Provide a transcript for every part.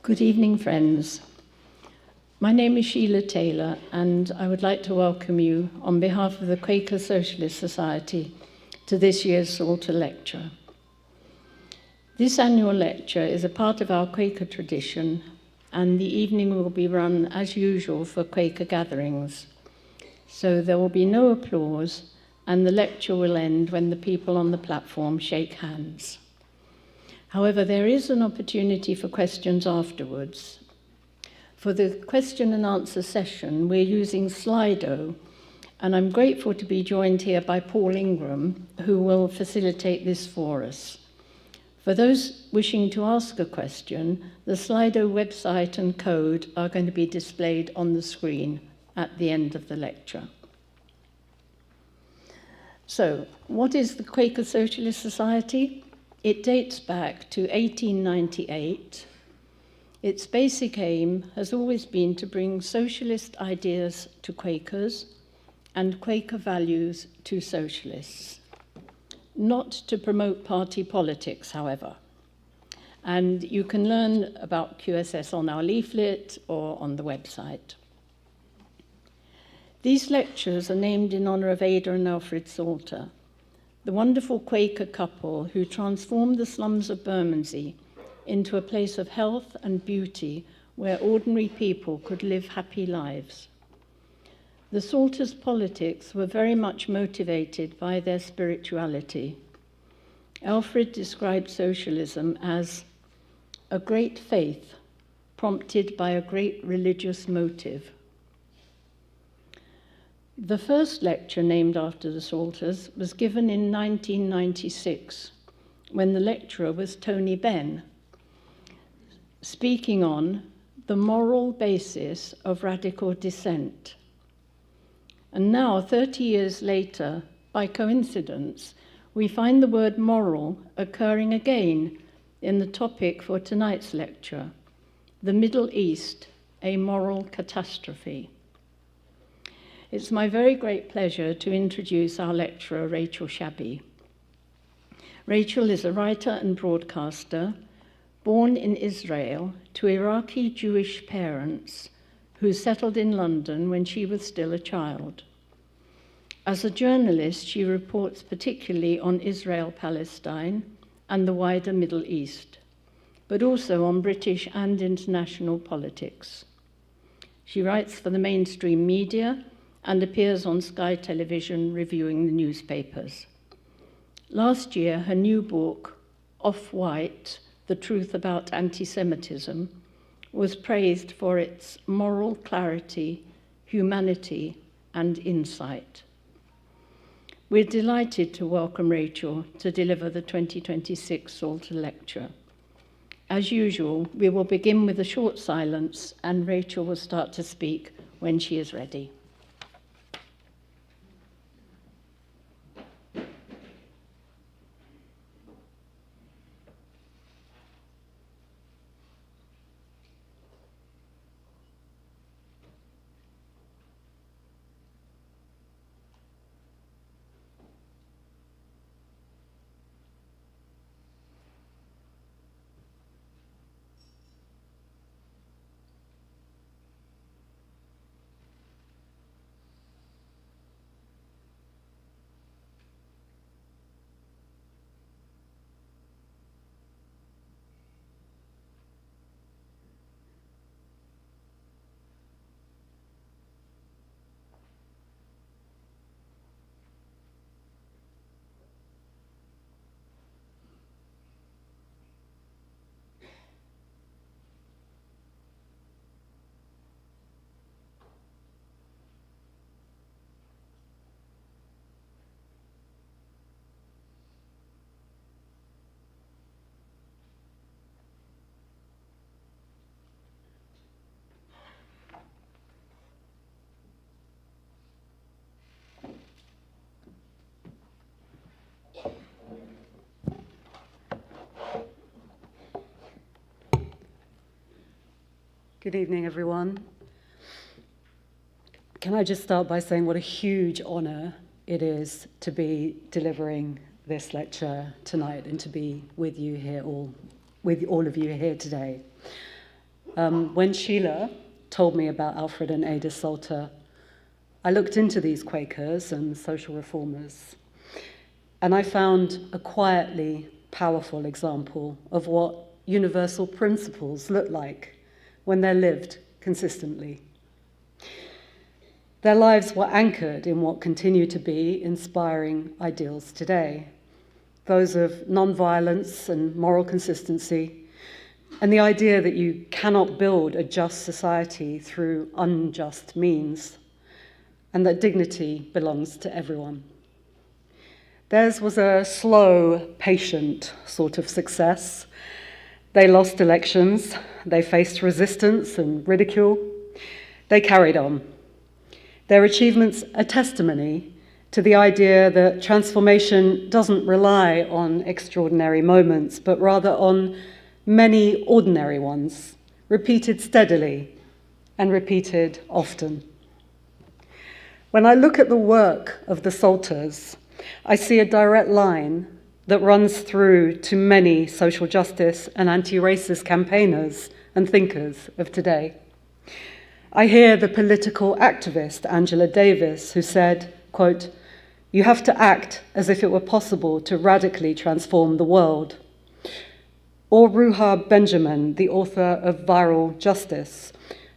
Good evening, friends. My name is Sheila Taylor, and I would like to welcome you on behalf of the Quaker Socialist Society to this year's Salter Lecture. This annual lecture is a part of our Quaker tradition, and the evening will be run as usual for Quaker gatherings. So there will be no applause, and the lecture will end when the people on the platform shake hands. However, there is an opportunity for questions afterwards. For the question and answer session, we're using Slido, and I'm grateful to be joined here by Paul Ingram, who will facilitate this for us. For those wishing to ask a question, the Slido website and code are going to be displayed on the screen at the end of the lecture. So, what is the Quaker Socialist Society? It dates back to 1898. Its basic aim has always been to bring socialist ideas to Quakers and Quaker values to socialists. Not to promote party politics, however. And you can learn about QSS on our leaflet or on the website. These lectures are named in honor of Ada and Alfred Salter, the wonderful Quaker couple who transformed the slums of Bermondsey into a place of health and beauty where ordinary people could live happy lives. The Salters' politics were very much motivated by their spirituality. Alfred described socialism as a great faith prompted by a great religious motive. The first lecture named after the Salters was given in 1996, when the lecturer was Tony Benn, speaking on the moral basis of radical dissent. And now, 30 years later, by coincidence, we find the word moral occurring again in the topic for tonight's lecture, the Middle East, a moral catastrophe. It's my very great pleasure to introduce our lecturer, Rachel Shabi. Rachel is a writer and broadcaster, born in Israel to Iraqi Jewish parents who settled in London when she was still a child. As a journalist, she reports particularly on Israel-Palestine and the wider Middle East, but also on British and international politics. She writes for the mainstream media and appears on Sky Television reviewing the newspapers. Last year, her new book, Off-White, The Truth About Anti-Semitism, was praised for its moral clarity, humanity, and insight. We're delighted to welcome Rachel to deliver the 2026 Salter Lecture. As usual, we will begin with a short silence, and Rachel will start to speak when she is ready. Good evening, everyone. Can I just start by saying what a huge honor it is to be delivering this lecture tonight and to be with you here, with all of you here today. When Sheila told me about Alfred and Ada Salter, I looked into these Quakers and social reformers, and I found a quietly powerful example of what universal principles look like when they're lived consistently. Their lives were anchored in what continue to be inspiring ideals today, those of nonviolence and moral consistency, and the idea that you cannot build a just society through unjust means, and that dignity belongs to everyone. Theirs was a slow, patient sort of success. They lost elections, they faced resistance and ridicule. They carried on. Their achievements are testimony to the idea that transformation doesn't rely on extraordinary moments, but rather on many ordinary ones, repeated steadily and repeated often. When I look at the work of the Salters, I see a direct line that runs through to many social justice and anti-racist campaigners and thinkers of today. I hear the political activist Angela Davis, who said, quote, "You have to act as if it were possible to radically transform the world." Or Ruha Benjamin, the author of Viral Justice,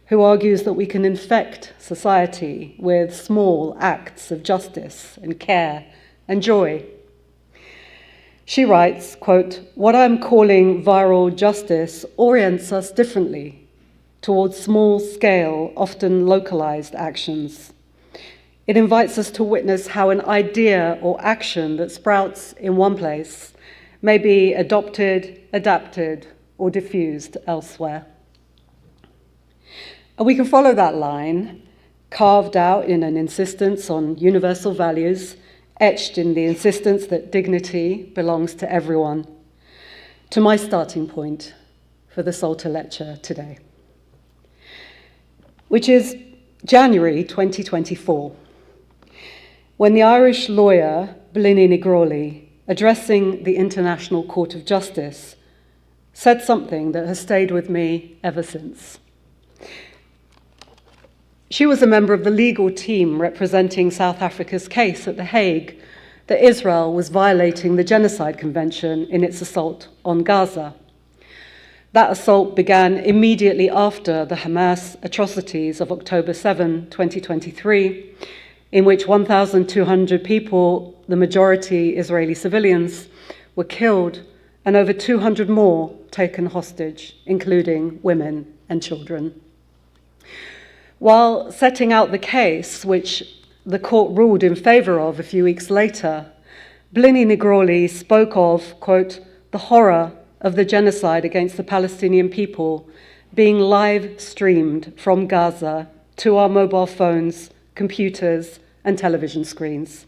who argues that we can infect society with small acts of justice and care and joy. She writes, quote, "What I'm calling viral justice orients us differently towards small-scale, often localized actions. It invites us to witness how an idea or action that sprouts in one place may be adopted, adapted, or diffused elsewhere." And we can follow that line, carved out in an insistence on universal values, etched in the insistence that dignity belongs to everyone, to my starting point for the Salter Lecture today, which is January 2024, when the Irish lawyer Blinny Nigroli, addressing the International Court of Justice, said something that has stayed with me ever since. She was a member of the legal team representing South Africa's case at The Hague that Israel was violating the Genocide Convention in its assault on Gaza. That assault began immediately after the Hamas atrocities of October 7, 2023, in which 1,200 people, the majority Israeli civilians, were killed and over 200 more taken hostage, including women and children. While setting out the case, which the court ruled in favor of a few weeks later, Blinny Nigroli spoke of, quote, "the horror of the genocide against the Palestinian people being live streamed from Gaza to our mobile phones, computers, and television screens.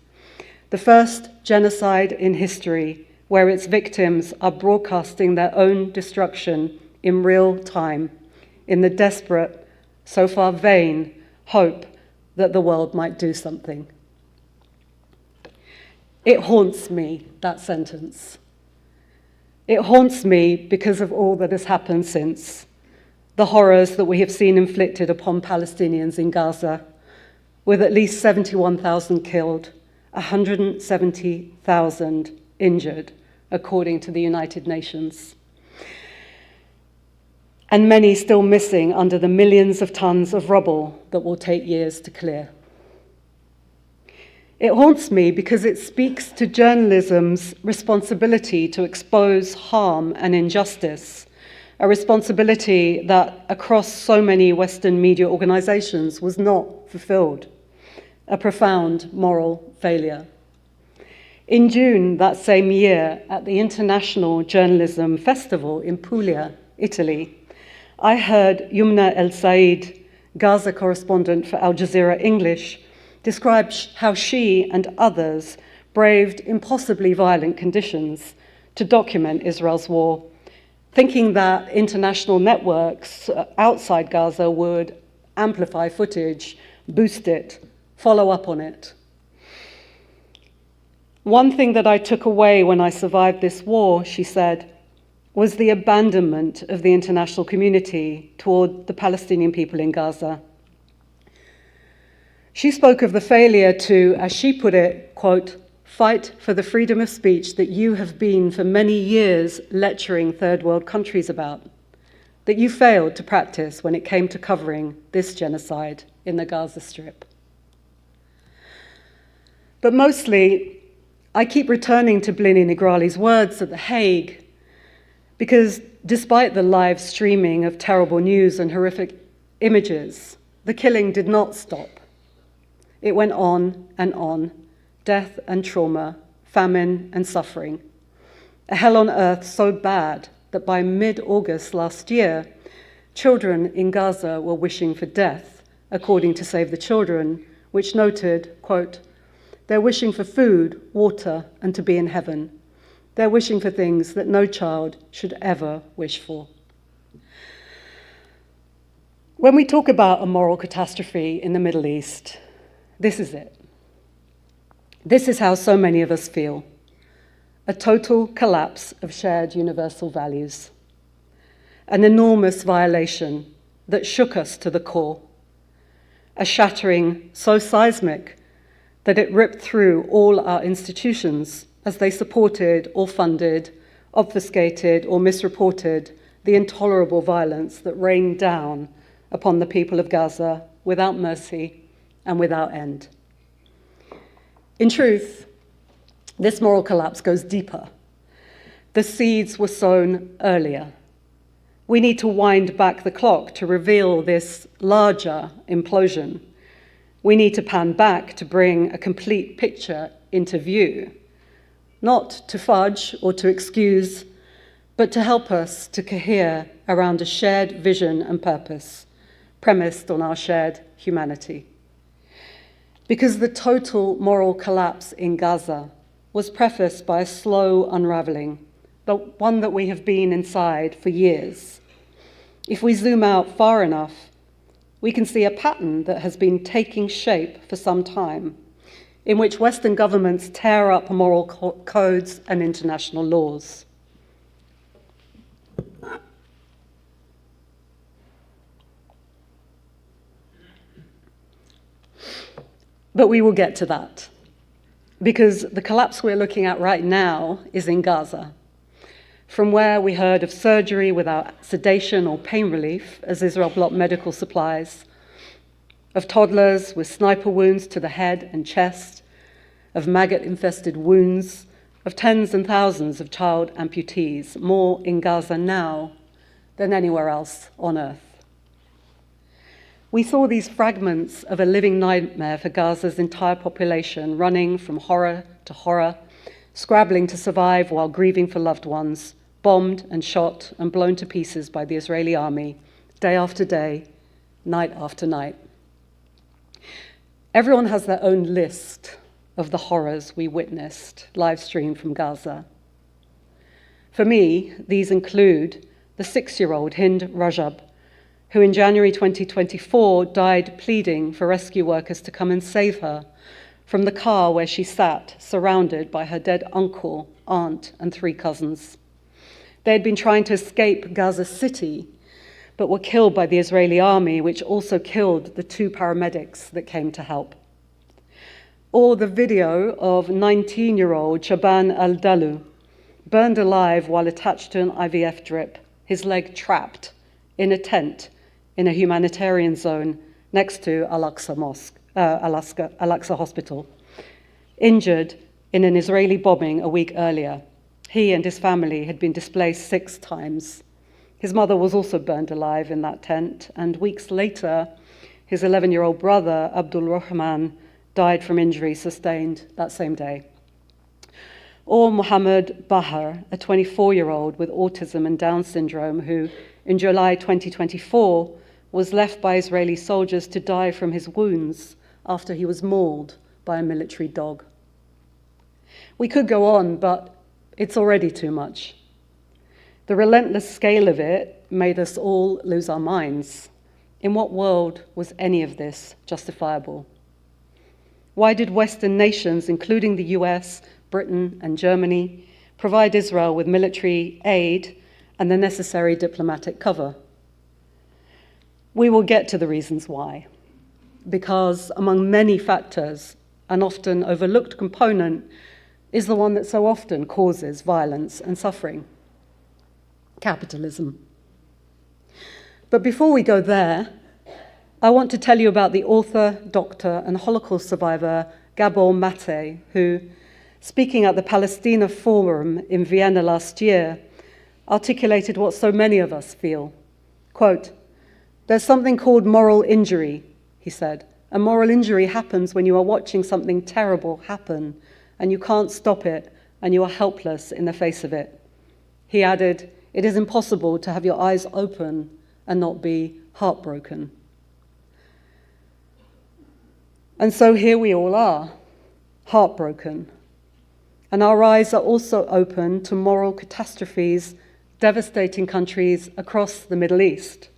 The first genocide in history where its victims are broadcasting their own destruction in real time in the desperate, so far vain, hope that the world might do something." It haunts me, that sentence. It haunts me because of all that has happened since, the horrors that we have seen inflicted upon Palestinians in Gaza, with at least 71,000 killed, 170,000 injured, according to the United Nations, and many still missing under the millions of tons of rubble that will take years to clear. It haunts me because it speaks to journalism's responsibility to expose harm and injustice, a responsibility that across so many Western media organizations was not fulfilled, a profound moral failure. In June that same year, at the International Journalism Festival in Puglia, Italy, I heard Yumna El Said, Gaza correspondent for Al Jazeera English, describe how she and others braved impossibly violent conditions to document Israel's war, thinking that international networks outside Gaza would amplify footage, boost it, follow up on it. "One thing that I took away when I survived this war," she said, was the abandonment of the international community toward the Palestinian people in Gaza. She spoke of the failure to, as she put it, quote, fight for the freedom of speech that you have been for many years lecturing third world countries about, that you failed to practice when it came to covering this genocide in the Gaza Strip. But mostly, I keep returning to Blini Nigrali's words at The Hague, because despite the live streaming of terrible news and horrific images, the killing did not stop. It went on, death and trauma, famine and suffering. A hell on earth so bad that by mid-August last year, children in Gaza were wishing for death, according to Save the Children, which noted, quote, they're wishing for food, water, and to be in heaven. They're wishing for things that no child should ever wish for. When we talk about a moral catastrophe in the Middle East, this is it. This is how so many of us feel. A total collapse of shared universal values. An enormous violation that shook us to the core. A shattering so seismic that it ripped through all our institutions as they supported or funded, obfuscated or misreported the intolerable violence that rained down upon the people of Gaza without mercy and without end. In truth, this moral collapse goes deeper. The seeds were sown earlier. We need to wind back the clock to reveal this larger implosion. We need to pan back to bring a complete picture into view, not to fudge or to excuse, but to help us to cohere around a shared vision and purpose, premised on our shared humanity. Because the total moral collapse in Gaza was prefaced by a slow unraveling, but one that we have been inside for years. If we zoom out far enough, we can see a pattern that has been taking shape for some time, in which Western governments tear up moral codes and international laws. But we will get to that, because the collapse we're looking at right now is in Gaza, from where we heard of surgery without sedation or pain relief as Israel blocked medical supplies, of toddlers with sniper wounds to the head and chest, of maggot-infested wounds, of tens and thousands of child amputees, more in Gaza now than anywhere else on earth. We saw these fragments of a living nightmare for Gaza's entire population, running from horror to horror, scrabbling to survive while grieving for loved ones, bombed and shot and blown to pieces by the Israeli army, day after day, night after night. Everyone has their own list of the horrors we witnessed, live streamed from Gaza. For me, these include the 6-year-old Hind Rajab, who in January 2024 died pleading for rescue workers to come and save her from the car where she sat, surrounded by her dead uncle, aunt, and 3 cousins. They had been trying to escape Gaza City, but were killed by the Israeli army, which also killed the 2 paramedics that came to help. Or the video of 19-year-old Shaban al-Dalu, burned alive while attached to an IVF drip, his leg trapped in a tent in a humanitarian zone next to Al-Aqsa Hospital, injured in an Israeli bombing a week earlier. He and his family had been displaced 6 times. His mother was also burned alive in that tent, and weeks later, his 11-year-old brother, Abdul Rahman, died from injuries sustained that same day. Or Mohammed Bahar, a 24-year-old with autism and Down syndrome who, in July 2024, was left by Israeli soldiers to die from his wounds after he was mauled by a military dog. We could go on, but it's already too much. The relentless scale of it made us all lose our minds. In what world was any of this justifiable? Why did Western nations, including the US, Britain, and Germany, provide Israel with military aid and the necessary diplomatic cover. We will get to the reasons why, because among many factors, an often overlooked component is the one that so often causes violence and suffering: capitalism. But before we go there, I want to tell you about the author, doctor, and Holocaust survivor Gabor Mate, who, speaking at the Palestina Forum in Vienna last year, articulated what so many of us feel. Quote, "There's something called moral injury," he said. "A moral injury happens when you are watching something terrible happen and you can't stop it and you are helpless in the face of it." He added, "It is impossible to have your eyes open and not be heartbroken." And so here we all are, heartbroken. And our eyes are also open to moral catastrophes devastating countries across the Middle East.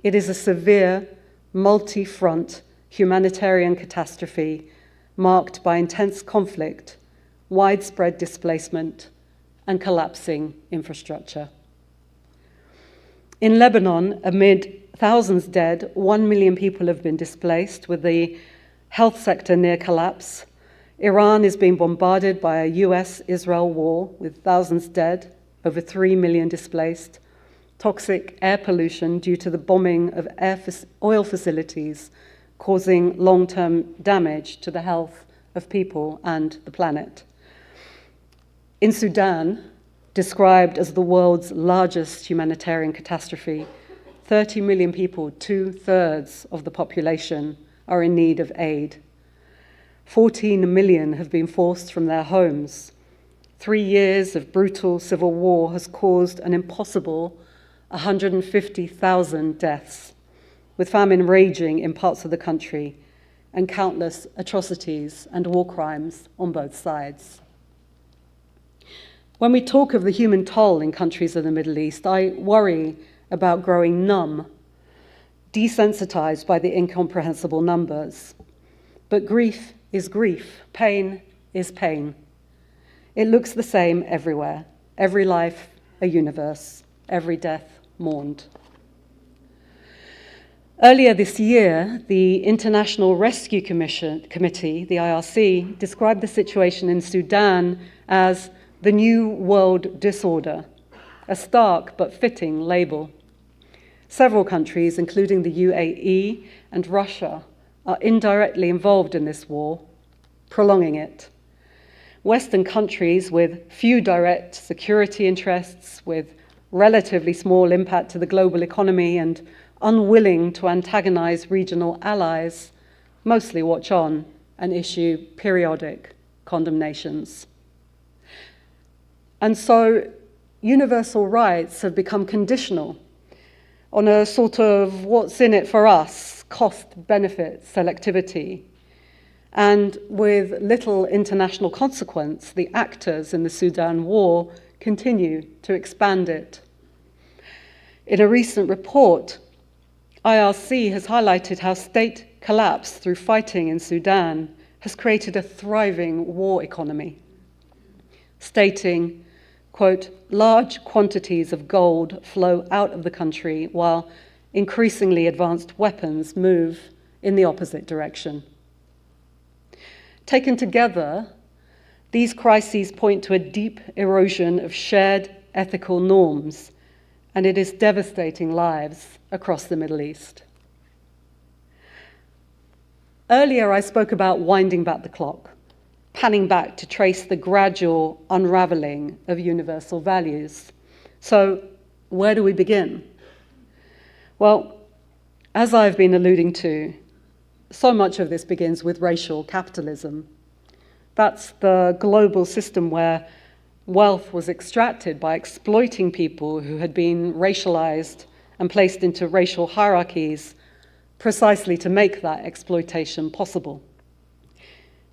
It is a severe, multi-front humanitarian catastrophe marked by intense conflict, widespread displacement, and collapsing infrastructure. In Lebanon, amid thousands dead, 1 million people have been displaced, with the health sector near collapse. Iran is being bombarded by a US-Israel war with thousands dead, over 3 million displaced, toxic air pollution due to the bombing of oil facilities causing long-term damage to the health of people and the planet. In Sudan, described as the world's largest humanitarian catastrophe, 30 million people, 2/3 of the population, are in need of aid. 14 million have been forced from their homes. 3 years of brutal civil war has caused an impossible 150,000 deaths, with famine raging in parts of the country and countless atrocities and war crimes on both sides. When we talk of the human toll in countries of the Middle East, I worry about growing numb, desensitized by the incomprehensible numbers. But grief is grief, pain is pain. It looks the same everywhere, every life a universe, every death mourned. Earlier this year, the International Rescue Committee, the IRC, described the situation in Sudan as the New World Disorder, a stark but fitting label. Several countries, including the UAE and Russia, are indirectly involved in this war, prolonging it. Western countries with few direct security interests, with relatively small impact to the global economy and unwilling to antagonize regional allies, mostly watch on and issue periodic condemnations. And so universal rights have become conditional on a sort of what's in it for us, cost-benefit selectivity. And with little international consequence, the actors in the Sudan war continue to expand it. In a recent report, IRC has highlighted how state collapse through fighting in Sudan has created a thriving war economy, stating, quote, "Large quantities of gold flow out of the country while increasingly advanced weapons move in the opposite direction." Taken together, these crises point to a deep erosion of shared ethical norms, and it is devastating lives across the Middle East. Earlier, I spoke about winding back the clock, panning back to trace the gradual unraveling of universal values. So, where do we begin? Well, as I've been alluding to, so much of this begins with racial capitalism. That's the global system where wealth was extracted by exploiting people who had been racialized and placed into racial hierarchies precisely to make that exploitation possible.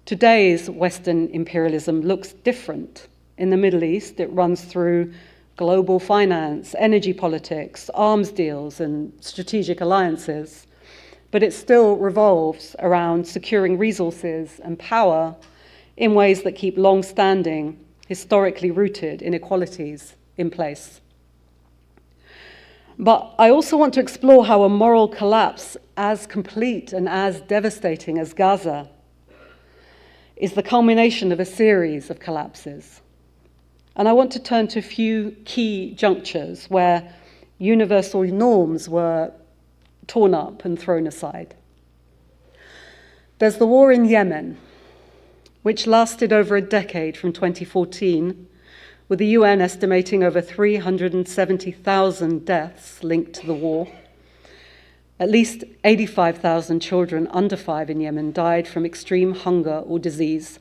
Today's Western imperialism looks different. In the Middle East, it runs through global finance, energy politics, arms deals, and strategic alliances. But it still revolves around securing resources and power in ways that keep long-standing, historically rooted inequalities in place. But I also want to explore how a moral collapse as complete and as devastating as Gaza is the culmination of a series of collapses. And I want to turn to a few key junctures where universal norms were torn up and thrown aside. There's the war in Yemen, which lasted over a decade from 2014, with the UN estimating over 370,000 deaths linked to the war. At least 85,000 children under 5 in Yemen died from extreme hunger or disease.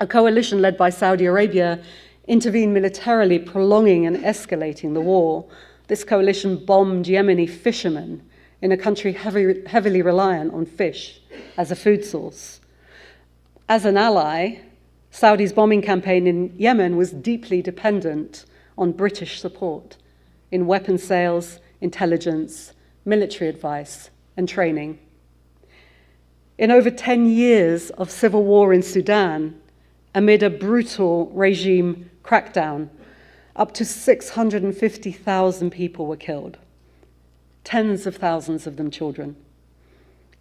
A coalition led by Saudi Arabia intervened militarily, prolonging and escalating the war. This coalition bombed Yemeni fishermen in a country heavily reliant on fish as a food source. As an ally, Saudi's bombing campaign in Yemen was deeply dependent on British support in weapons sales, intelligence, military advice, and training. In over 10 years of civil war in Sudan, amid a brutal regime crackdown, up to 650,000 people were killed, tens of thousands of them children.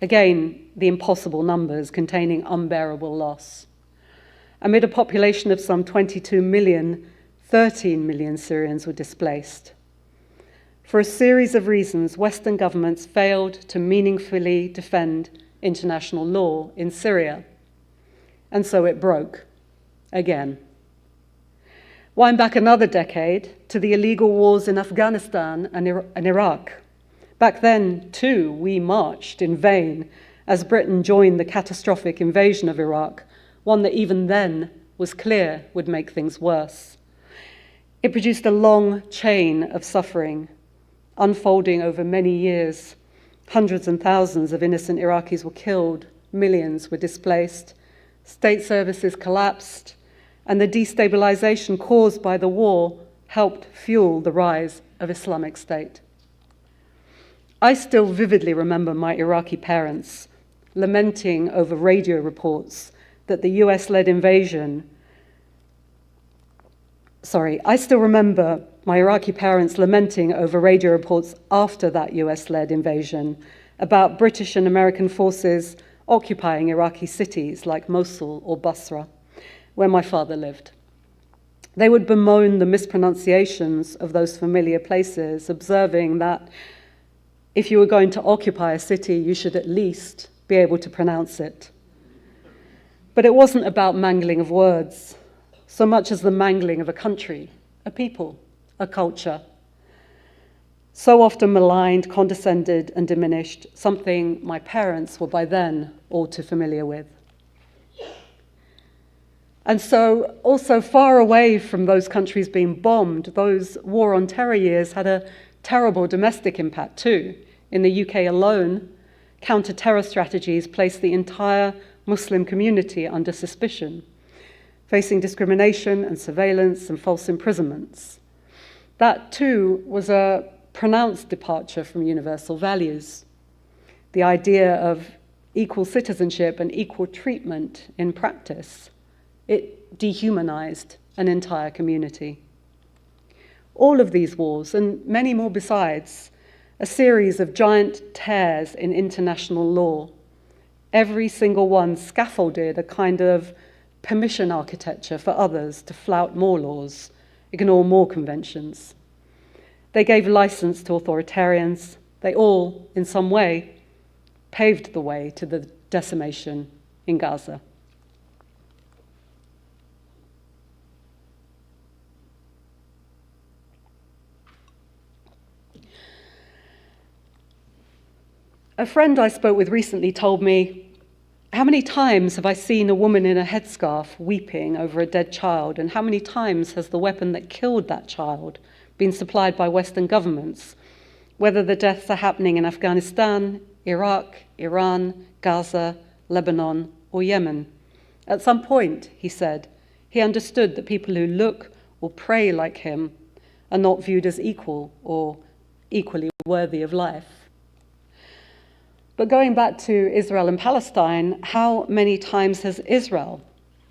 Again, the impossible numbers containing unbearable loss. Amid a population of some 22 million, 13 million Syrians were displaced. For a series of reasons, Western governments failed to meaningfully defend international law in Syria, and so it broke again. Wind back another decade to the illegal wars in Afghanistan and Iraq. Back then, too, we marched in vain as Britain joined the catastrophic invasion of Iraq, one that even then was clear would make things worse. It produced a long chain of suffering, unfolding over many years. Hundreds and thousands of innocent Iraqis were killed, millions were displaced, state services collapsed, and the destabilization caused by the war helped fuel the rise of Islamic State. I still vividly remember my Iraqi parents lamenting over radio reports that the US-led invasion. I still remember my Iraqi parents lamenting over radio reports after that US-led invasion about British and American forces occupying Iraqi cities like Mosul or Basra, where my father lived. They would bemoan the mispronunciations of those familiar places, observing that if you were going to occupy a city, you should at least be able to pronounce it. But it wasn't about mangling of words, so much as the mangling of a country, a people, a culture. So often maligned, condescended, and diminished, something my parents were by then all too familiar with. And so, also far away from those countries being bombed, those war on terror years had a terrible domestic impact too. In the UK alone, counter-terror strategies placed the entire Muslim community under suspicion, facing discrimination and surveillance and false imprisonments. That too was a pronounced departure from universal values. The idea of equal citizenship and equal treatment in practice, it dehumanized an entire community. All of these wars, and many more besides, a series of giant tears in international law, every single one scaffolded a kind of permission architecture for others to flout more laws, ignore more conventions. They gave license to authoritarians. They all, in some way, paved the way to the decimation in Gaza. A friend I spoke with recently told me, how many times have I seen a woman in a headscarf weeping over a dead child, and how many times has the weapon that killed that child been supplied by Western governments, whether the deaths are happening in Afghanistan, Iraq, Iran, Gaza, Lebanon, or Yemen? At some point, he said, he understood that people who look or pray like him are not viewed as equal or equally worthy of life. But going back to Israel and Palestine, how many times has Israel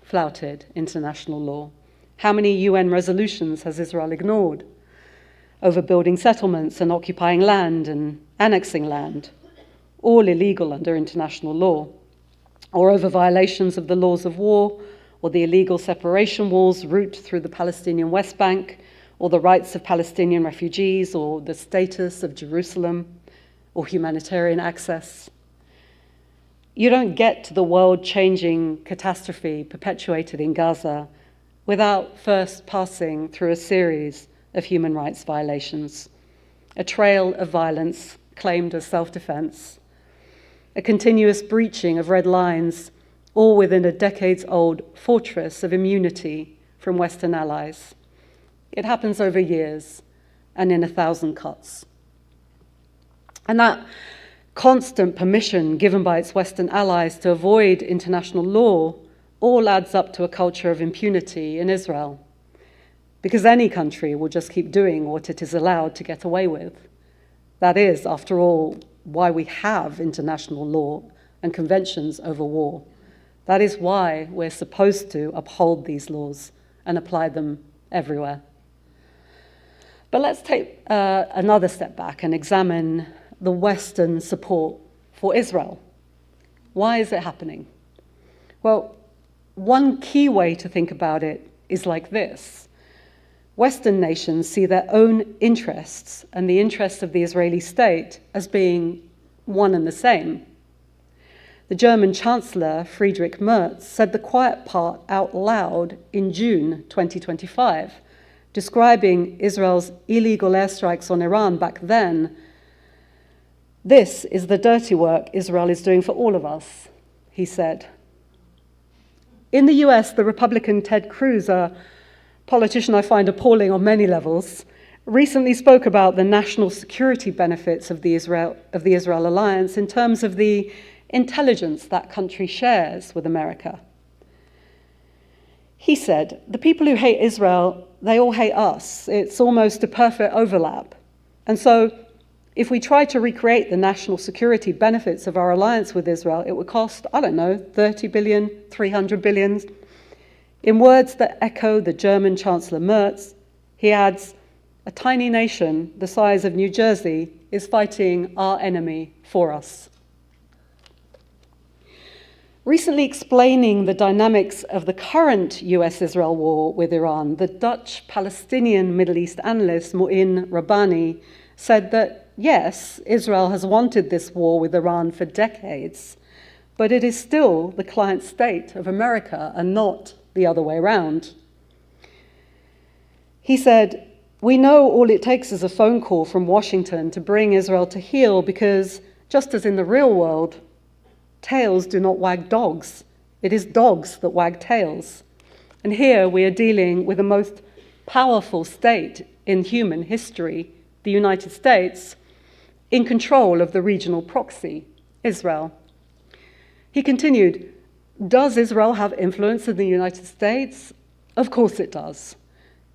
flouted international law? How many UN resolutions has Israel ignored? over building settlements and occupying land and annexing land, all illegal under international law, or over violations of the laws of war, or the illegal separation walls route through the Palestinian West Bank, or the rights of Palestinian refugees, or the status of Jerusalem, or humanitarian access. You don't get to the world-changing catastrophe perpetuated in Gaza without first passing through a series of human rights violations, a trail of violence claimed as self-defense, a continuous breaching of red lines, all within a decades-old fortress of immunity from Western allies. It happens over years and in 1,000 cuts. And that constant permission given by its Western allies to avoid international law all adds up to a culture of impunity in Israel, because any country will just keep doing what it is allowed to get away with. That is, after all, why we have international law and conventions over war. That is why we're supposed to uphold these laws and apply them everywhere. But let's take another step back and examine the Western support for Israel. Why is it happening? Well, one key way to think about it is like this. Western nations see their own interests and the interests of the Israeli state as being one and the same. The German Chancellor, Friedrich Merz, said the quiet part out loud in June 2025, describing Israel's illegal airstrikes on Iran back then. "This is the dirty work Israel is doing for all of us," he said. In the US, the Republican Ted Cruz, a politician I find appalling on many levels, recently spoke about the national security benefits of the Israel alliance in terms of the intelligence that country shares with America. He said, "The people who hate Israel, they all hate us. It's almost a perfect overlap. And so if we try to recreate the national security benefits of our alliance with Israel, it would cost, 30 billion, 300 billion. In words that echo the German Chancellor Merz, he adds, "A tiny nation the size of New Jersey is fighting our enemy for us." Recently explaining the dynamics of the current US-Israel war with Iran, the Dutch-Palestinian Middle East analyst Mu'in Rabbani said that, yes, Israel has wanted this war with Iran for decades, but it is still the client state of America and not the other way around. He said, "We know all it takes is a phone call from Washington to bring Israel to heel because, just as in the real world, tails do not wag dogs. It is dogs that wag tails. And here we are dealing with the most powerful state in human history, the United States, in control of the regional proxy, Israel." He continued, "Does Israel have influence in the United States? Of course it does.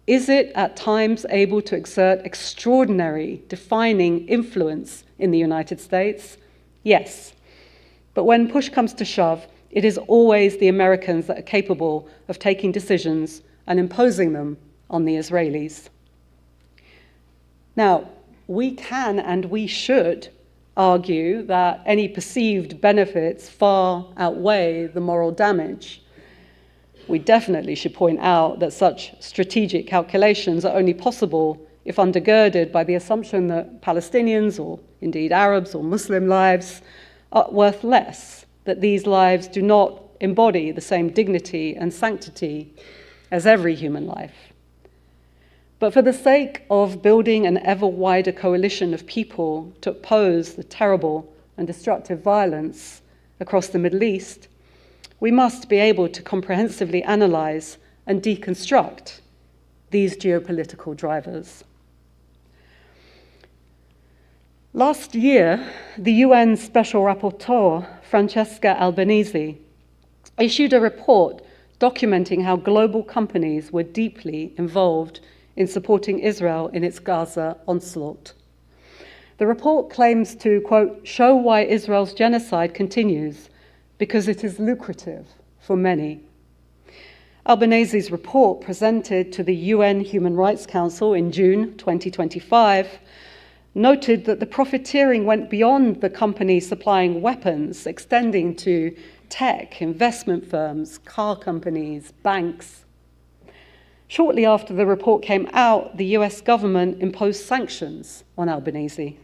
Is it at times able to exert extraordinary, defining influence in the United States? Yes. But when push comes to shove, it is always the Americans that are capable of taking decisions and imposing them on the Israelis." Now, we can and we should argue that any perceived benefits far outweigh the moral damage. We definitely should point out that such strategic calculations are only possible if undergirded by the assumption that Palestinians, or indeed Arabs or Muslim lives, are worth less, that these lives do not embody the same dignity and sanctity as every human life. But for the sake of building an ever wider coalition of people to oppose the terrible and destructive violence across the Middle East, we must be able to comprehensively analyze and deconstruct these geopolitical drivers. Last year, the UN Special Rapporteur, Francesca Albanese, issued a report documenting how global companies were deeply involved in supporting Israel in its Gaza onslaught. The report claims to, quote, "show why Israel's genocide continues because it is lucrative for many." Albanese's report, presented to the UN Human Rights Council in June 2025, noted that the profiteering went beyond the companies supplying weapons, extending to tech, investment firms, car companies, banks. Shortly after the report came out, the US government imposed sanctions on Albanese.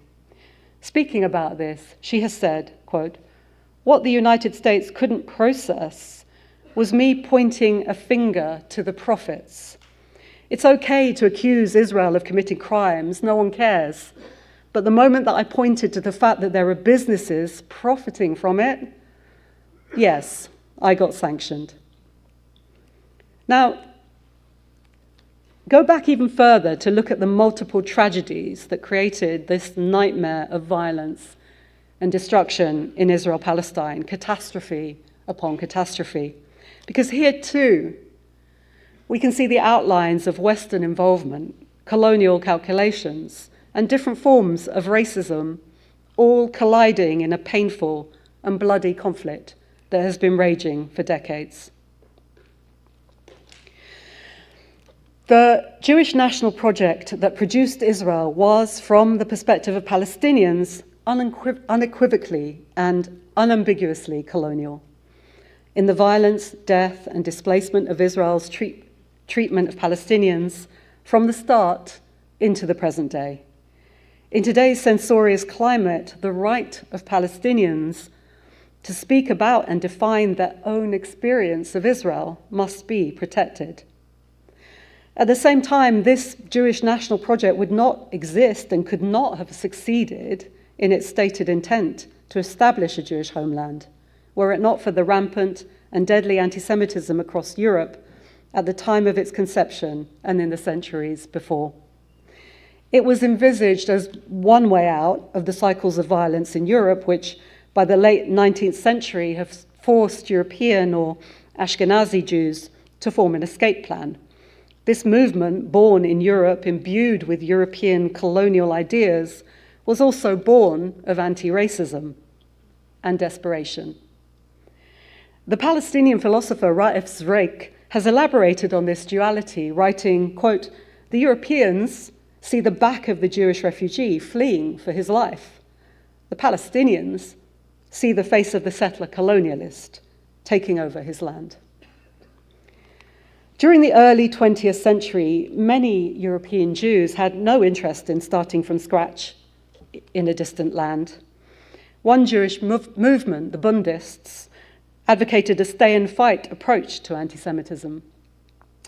Speaking about this, she has said, quote, "What the United States couldn't process was me pointing a finger to the profits. It's okay to accuse Israel of committing crimes, no one cares. But the moment that I pointed to the fact that there are businesses profiting from it, yes, I got sanctioned." Now, go back even further to look at the multiple tragedies that created this nightmare of violence and destruction in Israel-Palestine, catastrophe upon catastrophe. Because here too, we can see the outlines of Western involvement, colonial calculations, and different forms of racism, all colliding in a painful and bloody conflict that has been raging for decades. The Jewish national project that produced Israel was, from the perspective of Palestinians, unequivocally and unambiguously colonial. In the violence, death, and displacement of Israel's treatment of Palestinians from the start into the present day. In today's censorious climate, the right of Palestinians to speak about and define their own experience of Israel must be protected. At the same time, this Jewish national project would not exist and could not have succeeded in its stated intent to establish a Jewish homeland, were it not for the rampant and deadly anti-Semitism across Europe at the time of its conception and in the centuries before. It was envisaged as one way out of the cycles of violence in Europe, which by the late 19th century have forced European or Ashkenazi Jews to form an escape plan. This movement, born in Europe, imbued with European colonial ideas, was also born of anti-racism and desperation. The Palestinian philosopher Raif Zreik has elaborated on this duality, writing, quote, "The Europeans see the back of the Jewish refugee fleeing for his life. The Palestinians see the face of the settler colonialist taking over his land." During the early 20th century, many European Jews had no interest in starting from scratch in a distant land. One Jewish movement, the Bundists, advocated a stay-and-fight approach to anti-Semitism.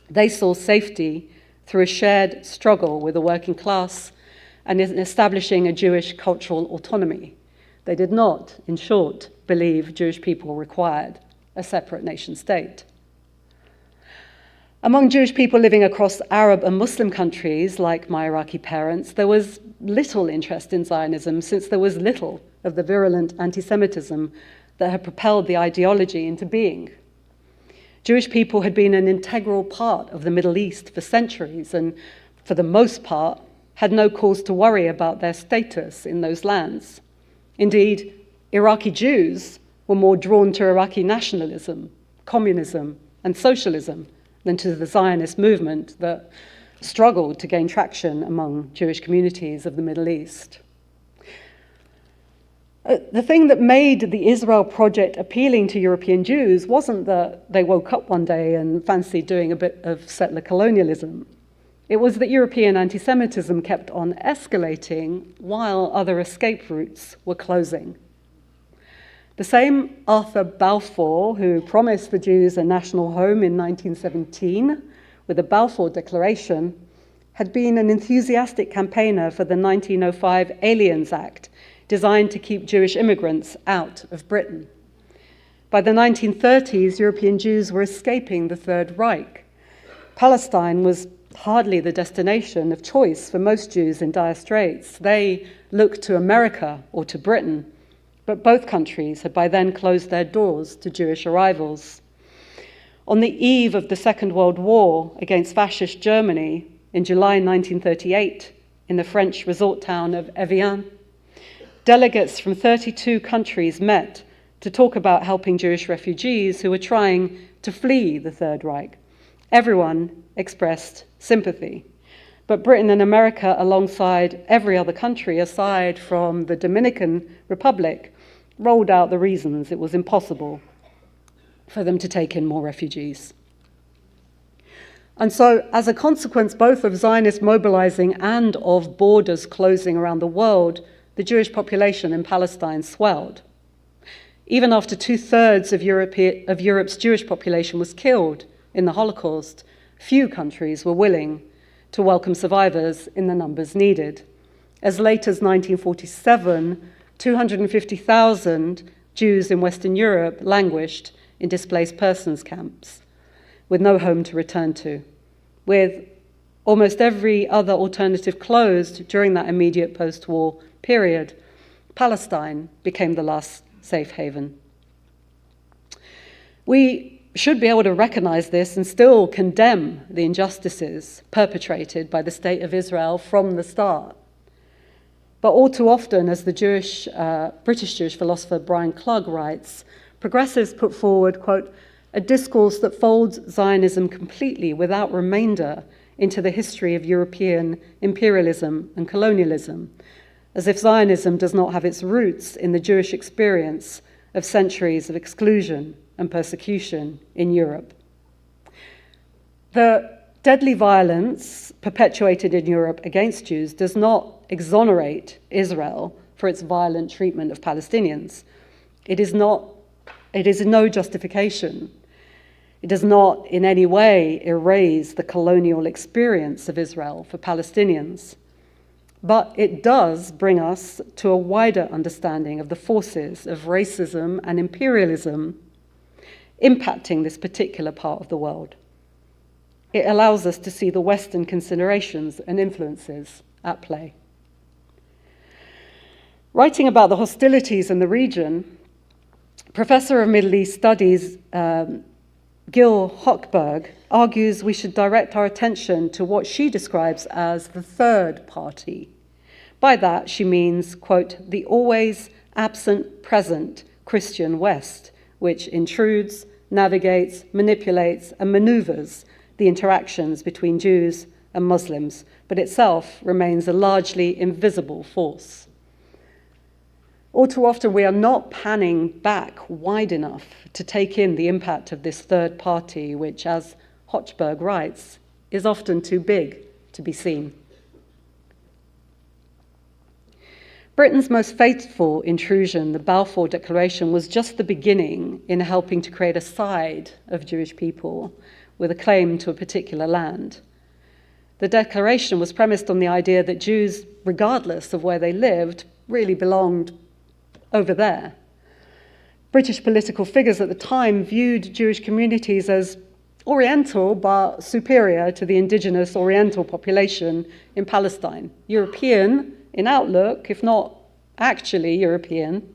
They saw safety through a shared struggle with the working class and in establishing a Jewish cultural autonomy. They did not, in short, believe Jewish people required a separate nation-state. Among Jewish people living across Arab and Muslim countries, like my Iraqi parents, there was little interest in Zionism, since there was little of the virulent anti-Semitism that had propelled the ideology into being. Jewish people had been an integral part of the Middle East for centuries, and for the most part, had no cause to worry about their status in those lands. Indeed, Iraqi Jews were more drawn to Iraqi nationalism, communism, and socialism than to the Zionist movement that struggled to gain traction among Jewish communities of the Middle East. The thing that made the Israel project appealing to European Jews wasn't that they woke up one day and fancied doing a bit of settler colonialism. It was that European anti-Semitism kept on escalating while other escape routes were closing. The same Arthur Balfour, who promised the Jews a national home in 1917 with the Balfour Declaration, had been an enthusiastic campaigner for the 1905 Aliens Act, designed to keep Jewish immigrants out of Britain. By the 1930s, European Jews were escaping the Third Reich. Palestine was hardly the destination of choice for most Jews in dire straits. They looked to America or to Britain, but both countries had by then closed their doors to Jewish arrivals. On the eve of the Second World War against fascist Germany in July 1938, in the French resort town of Evian, delegates from 32 countries met to talk about helping Jewish refugees who were trying to flee the Third Reich. Everyone expressed sympathy. But Britain and America, alongside every other country, aside from the Dominican Republic, rolled out the reasons it was impossible for them to take in more refugees. And so, as a consequence both of Zionist mobilizing and of borders closing around the world, the Jewish population in Palestine swelled. Even after 2/3 of Europe's Jewish population was killed in the Holocaust, few countries were willing to welcome survivors in the numbers needed. As late as 1947, 250,000 Jews in Western Europe languished in displaced persons camps, with no home to return to. With almost every other alternative closed during that immediate post-war period, Palestine became the last safe haven. We should be able to recognize this and still condemn the injustices perpetrated by the State of Israel from the start. But all too often, as the British Jewish philosopher Brian Klug writes, progressives put forward, quote, a discourse that folds Zionism completely without remainder into the history of European imperialism and colonialism, as if Zionism does not have its roots in the Jewish experience of centuries of exclusion and persecution in Europe. The deadly violence perpetuated in Europe against Jews does not exonerate Israel for its violent treatment of Palestinians. It is no justification. It does not in any way erase the colonial experience of Israel for Palestinians. But it does bring us to a wider understanding of the forces of racism and imperialism impacting this particular part of the world. It allows us to see the Western considerations and influences at play. Writing about the hostilities in the region, Professor of Middle East Studies Gil Hochberg argues we should direct our attention to what she describes as the third party. By that, she means, quote, the always absent present Christian West, which intrudes, navigates, manipulates, and maneuvers the interactions between Jews and Muslims, but itself remains a largely invisible force. All too often, we are not panning back wide enough to take in the impact of this third party, which, as Hochberg writes, is often too big to be seen. Britain's most faithful intrusion, the Balfour Declaration, was just the beginning in helping to create a side of Jewish people with a claim to a particular land. The declaration was premised on the idea that Jews, regardless of where they lived, really belonged over there. British political figures at the time viewed Jewish communities as Oriental but superior to the indigenous Oriental population in Palestine, European in outlook, if not actually European.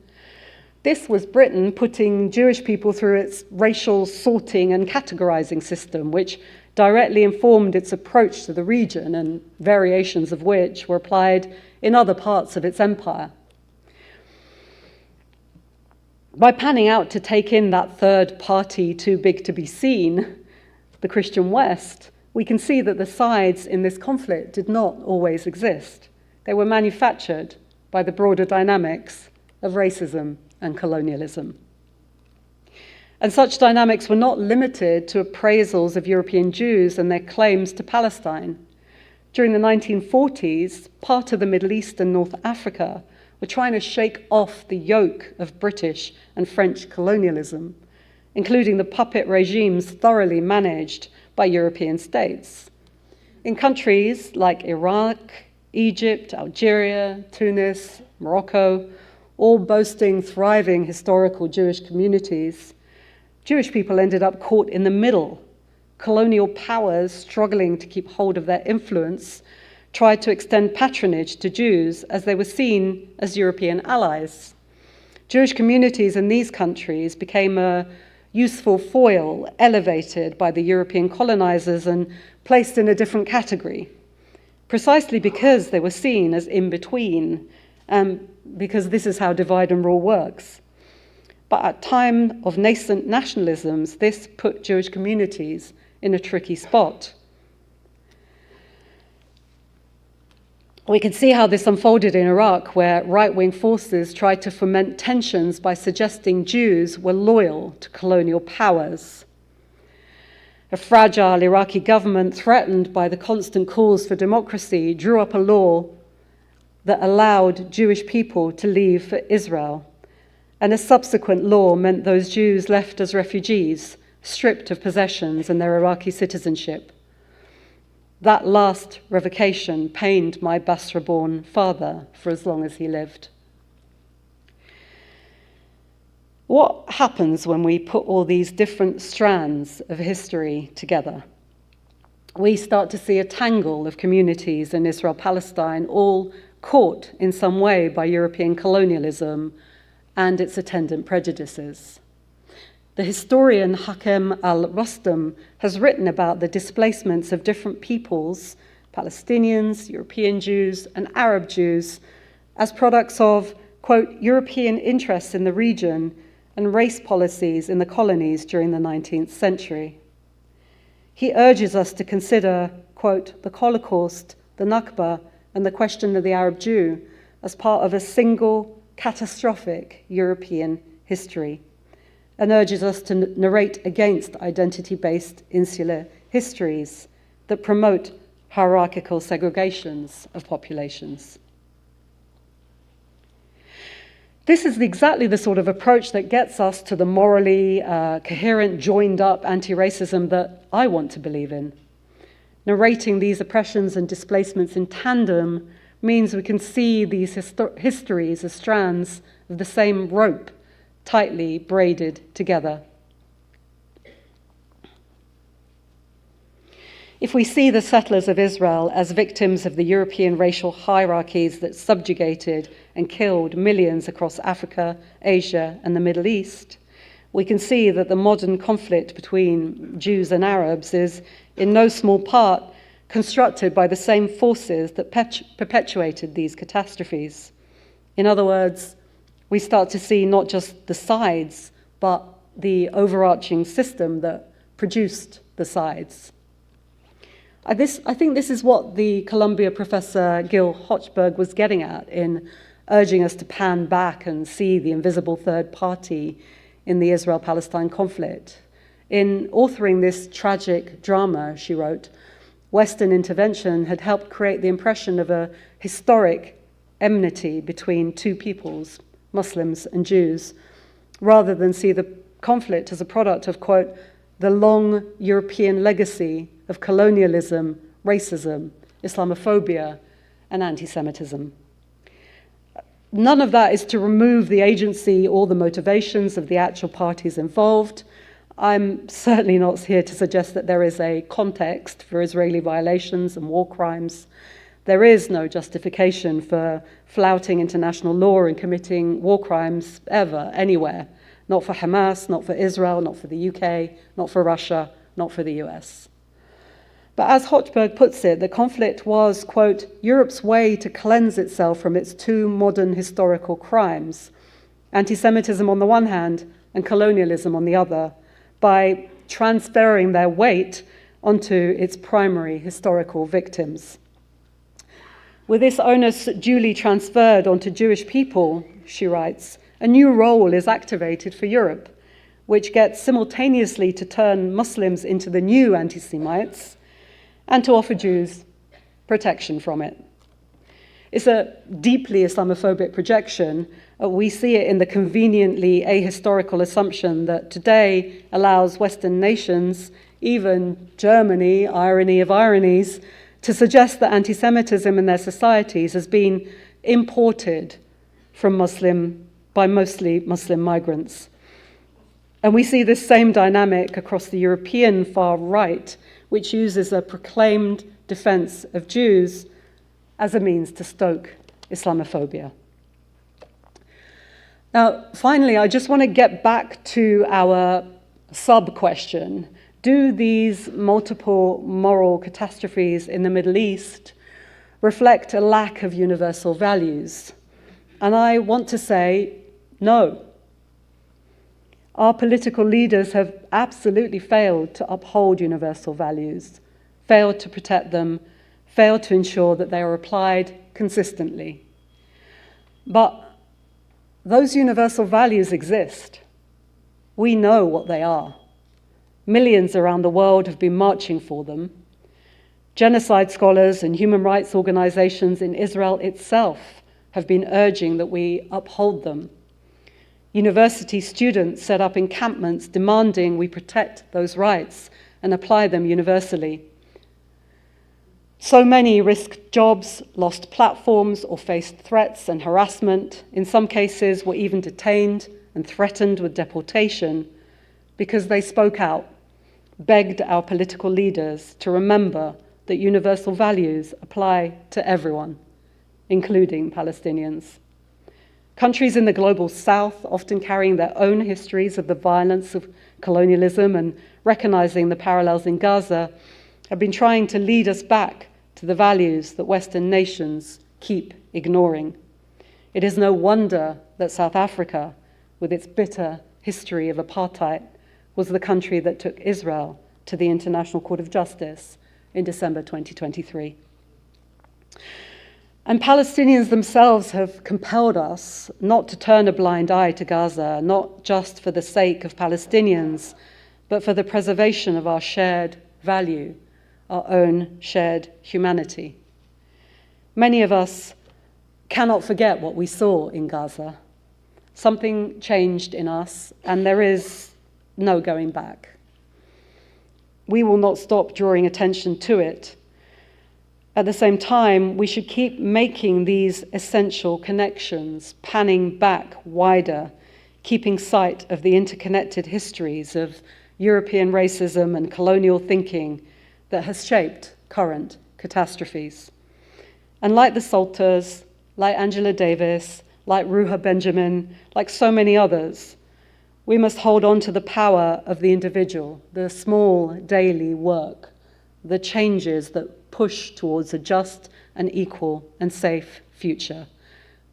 This was Britain putting Jewish people through its racial sorting and categorizing system, which directly informed its approach to the region and variations of which were applied in other parts of its empire. By panning out to take in that third party too big to be seen, the Christian West, we can see that the sides in this conflict did not always exist. They were manufactured by the broader dynamics of racism and colonialism. And such dynamics were not limited to appraisals of European Jews and their claims to Palestine. During the 1940s, part of the Middle East and North Africa were trying to shake off the yoke of British and French colonialism, including the puppet regimes thoroughly managed by European states. In countries like Iraq, Egypt, Algeria, Tunis, Morocco, all boasting thriving historical Jewish communities, Jewish people ended up caught in the middle. Colonial powers, struggling to keep hold of their influence, tried to extend patronage to Jews as they were seen as European allies. Jewish communities in these countries became a useful foil, elevated by the European colonizers and placed in a different category, precisely because they were seen as in between, because this is how divide and rule works. But at time of nascent nationalisms, this put Jewish communities in a tricky spot. We can see how this unfolded in Iraq, where right-wing forces tried to foment tensions by suggesting Jews were loyal to colonial powers. A fragile Iraqi government, threatened by the constant calls for democracy, drew up a law that allowed Jewish people to leave for Israel. And a subsequent law meant those Jews left as refugees, stripped of possessions and their Iraqi citizenship. That last revocation pained my Basra-born father for as long as he lived. What happens when we put all these different strands of history together? We start to see a tangle of communities in Israel-Palestine, all caught in some way by European colonialism and its attendant prejudices. The historian Hakem al-Rostam has written about the displacements of different peoples, Palestinians, European Jews, and Arab Jews, as products of, quote, European interests in the region and race policies in the colonies during the 19th century. He urges us to consider, quote, the Holocaust, the Nakba, and the question of the Arab Jew as part of a single catastrophic European history, and urges us to narrate against identity-based insular histories that promote hierarchical segregations of populations. This is exactly the sort of approach that gets us to the morally coherent, joined-up anti-racism that I want to believe in. Narrating these oppressions and displacements in tandem means we can see these histories as strands of the same rope, tightly braided together. If we see the settlers of Israel as victims of the European racial hierarchies that subjugated and killed millions across Africa, Asia, and the Middle East, we can see that the modern conflict between Jews and Arabs is, in no small part, constructed by the same forces that perpetuated these catastrophes. In other words, we start to see not just the sides, but the overarching system that produced the sides. I think this is what the Columbia professor Gil Hochberg was getting at in urging us to pan back and see the invisible third party in the Israel-Palestine conflict. In authoring this tragic drama, she wrote, Western intervention had helped create the impression of a historic enmity between two peoples, Muslims and Jews, rather than see the conflict as a product of, quote, the long European legacy of colonialism, racism, Islamophobia, and anti-Semitism. None of that is to remove the agency or the motivations of the actual parties involved. I'm certainly not here to suggest that there is a context for Israeli violations and war crimes. There is no justification for flouting international law and committing war crimes ever, anywhere. Not for Hamas, not for Israel, not for the UK, not for Russia, not for the US. But as Hochberg puts it, the conflict was, quote, Europe's way to cleanse itself from its two modern historical crimes, anti-Semitism on the one hand and colonialism on the other, by transferring their weight onto its primary historical victims. With this onus duly transferred onto Jewish people, she writes, a new role is activated for Europe, which gets simultaneously to turn Muslims into the new anti-Semites and to offer Jews protection from it. It's a deeply Islamophobic projection. We see it in the conveniently ahistorical assumption that today allows Western nations, even Germany, irony of ironies, to suggest that anti-Semitism in their societies has been imported from by mostly Muslim migrants. And we see this same dynamic across the European far right, which uses a proclaimed defense of Jews as a means to stoke Islamophobia. Now, finally, I just want to get back to our sub-question. Do these multiple moral catastrophes in the Middle East reflect a lack of universal values? And I want to say no. Our political leaders have absolutely failed to uphold universal values, failed to protect them, failed to ensure that they are applied consistently. But those universal values exist. We know what they are. Millions around the world have been marching for them. Genocide scholars and human rights organizations in Israel itself have been urging that we uphold them. University students set up encampments demanding we protect those rights and apply them universally. So many risked jobs, lost platforms, or faced threats and harassment. In some cases, were even detained and threatened with deportation because they spoke out, begged our political leaders to remember that universal values apply to everyone, including Palestinians. Countries in the global south, often carrying their own histories of the violence of colonialism and recognizing the parallels in Gaza, have been trying to lead us back to the values that Western nations keep ignoring. It is no wonder that South Africa, with its bitter history of apartheid, was the country that took Israel to the International Court of Justice in December 2023. And Palestinians themselves have compelled us not to turn a blind eye to Gaza, not just for the sake of Palestinians, but for the preservation of our shared value, our own shared humanity. Many of us cannot forget what we saw in Gaza. Something changed in us, and there is no going back. We will not stop drawing attention to it. At the same time, we should keep making these essential connections, panning back wider, keeping sight of the interconnected histories of European racism and colonial thinking that has shaped current catastrophes. And like the Salters, like Angela Davis, like Ruha Benjamin, like so many others, we must hold on to the power of the individual, the small daily work, the changes that push towards a just and equal and safe future,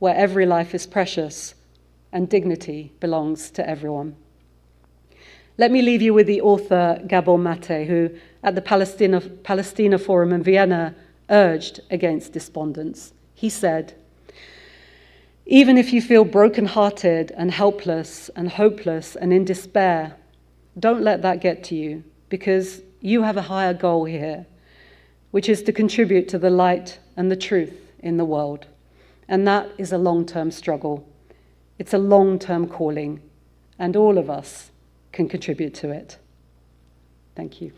where every life is precious and dignity belongs to everyone. Let me leave you with the author Gabor Mate, who at the Palestina Forum in Vienna urged against despondence. He said, "Even if you feel broken-hearted and helpless and hopeless and in despair, don't let that get to you, because you have a higher goal here, which is to contribute to the light and the truth in the world. And that is a long-term struggle. It's a long-term calling, and all of us can contribute to it." Thank you.